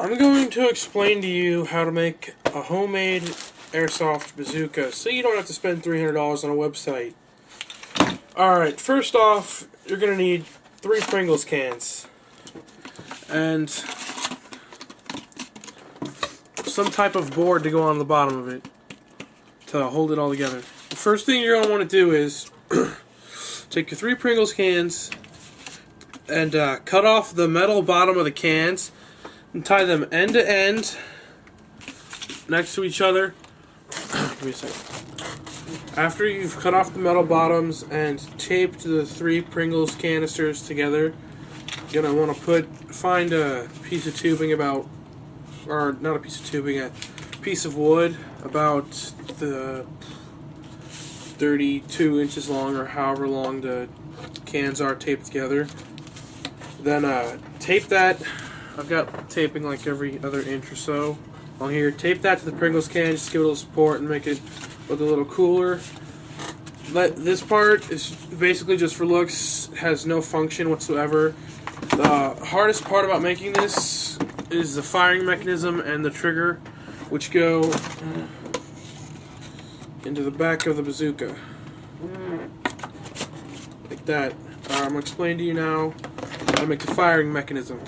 I'm going to explain to you how to make a homemade airsoft bazooka so you don't have to spend $300 on a website. Alright, first off, you're going to need 3 Pringles cans and some type of board to go on the bottom of it to hold it all together. The first thing you're going to want to do is take your 3 Pringles cans and cut off the metal bottom of the cans and tie them end to end next to each other. Give me a second. After you've cut off the metal bottoms and taped the 3 Pringles canisters together, you're going to want to find a piece of tubing about, or not a piece of tubing, a piece of wood about the 32 inches long or however long the cans are taped together. Then tape that. I've got taping like every other inch or so on here. Tape that to the Pringles can, just give it a little support and make it look a little cooler. This part is basically just for looks, has no function whatsoever. The hardest part about making this is the firing mechanism and the trigger, which go into the back of the bazooka. Like that. I'm going to explain to you now how to make the firing mechanism.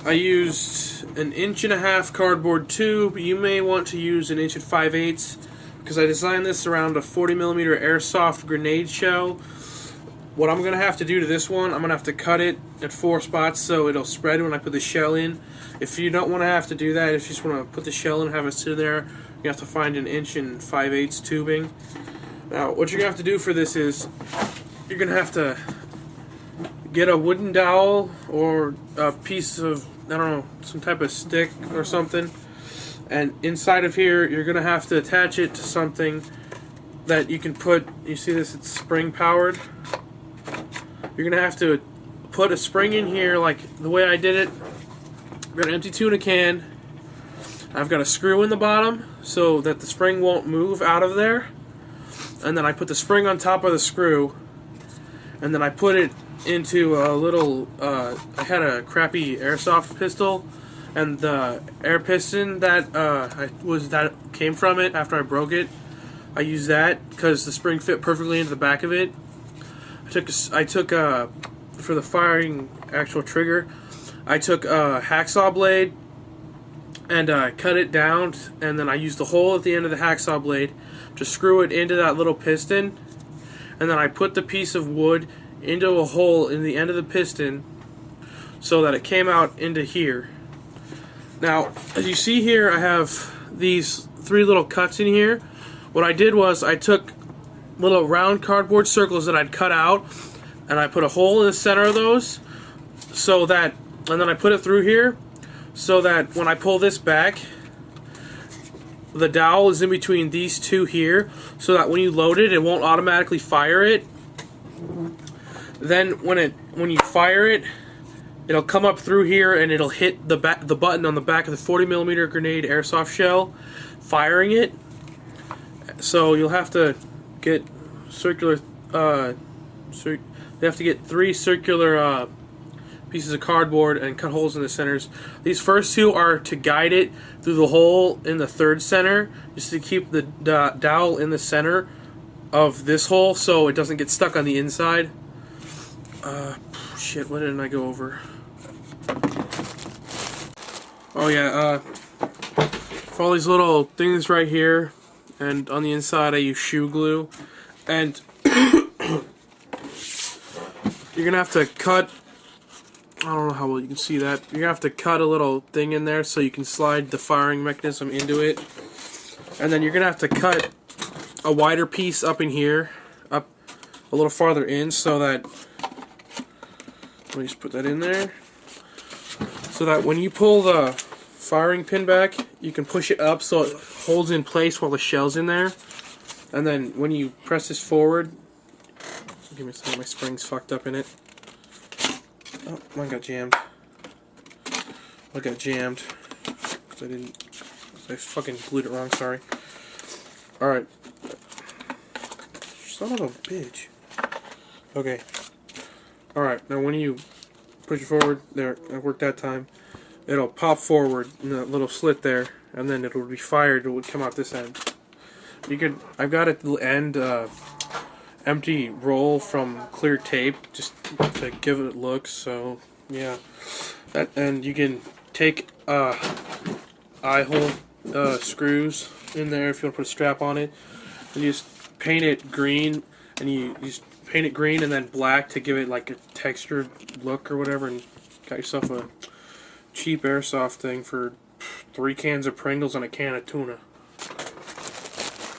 I used an 1.5-inch cardboard tube. You may want to use an 1 5/8 because I designed this around a 40mm airsoft grenade shell. What I'm going to have to do to this one, I'm going to have to cut it at 4 spots so it'll spread when I put the shell in. If you don't want to have to do that, if you just want to put the shell in and have it sit there, you have to find an 1 5/8 tubing. Now, what you're going to have to do for this is you're going to have to get a wooden dowel or a piece of, I don't know, some type of stick or something, and inside of here you're going to have to attach it to something that you can put, you see this, it's spring powered. You're going to have to put a spring in here like the way I did it. I've got an empty tuna can. I've got a screw in the bottom so that the spring won't move out of there, and then I put the spring on top of the screw, and then I put it into a little, I had a crappy airsoft pistol, and the air piston that that came from it after I broke it, I used that because the spring fit perfectly into the back of it. I took for the firing actual trigger, I took a hacksaw blade and cut it down, and then I used the hole at the end of the hacksaw blade to screw it into that little piston, and then I put the piece of wood into a hole in the end of the piston so that it came out into here. Now, as you see here, I have these 3 little cuts in here. What I did was I took little round cardboard circles that I'd cut out, and I put a hole in the center of those so that, and then I put it through here so that when I pull this back, the dowel is in between these 2 here, so that when you load it, it won't automatically fire it. Then when you fire it, it'll come up through here and it'll hit the button on the back of the 40mm grenade airsoft shell, firing it. So you'll have to get circular. You have to get 3 circular pieces of cardboard and cut holes in the centers. These first 2 are to guide it through the hole in the 3rd center, just to keep the dowel in the center of this hole so it doesn't get stuck on the inside. Shit, what didn't I go over? Oh yeah, for all these little things right here, and on the inside I use shoe glue, and you're gonna have to cut, I don't know how well you can see that, you're gonna have to cut a little thing in there so you can slide the firing mechanism into it, and then you're gonna have to cut a wider piece up in here, up a little farther in, so that, let me just put that in there, so that when you pull the firing pin back, you can push it up so it holds in place while the shell's in there. And then when you press this forward, give me a second, my spring's fucked up in it. Oh, mine got jammed. I got jammed because I fucking glued it wrong, sorry. Alright. Son of a bitch. Okay. Alright, now when you push it forward, there, it worked that time. it'll pop forward in that little slit there, and then it'll be fired. It would come out this end. I've got at the end empty roll from clear tape just to give it looks. So yeah, and you can take eye hole screws in there if you want to put a strap on it, and you just paint it green, and you just paint it green and then black to give it like a textured look or whatever, and got yourself a cheap airsoft thing for 3 cans of Pringles and a can of tuna.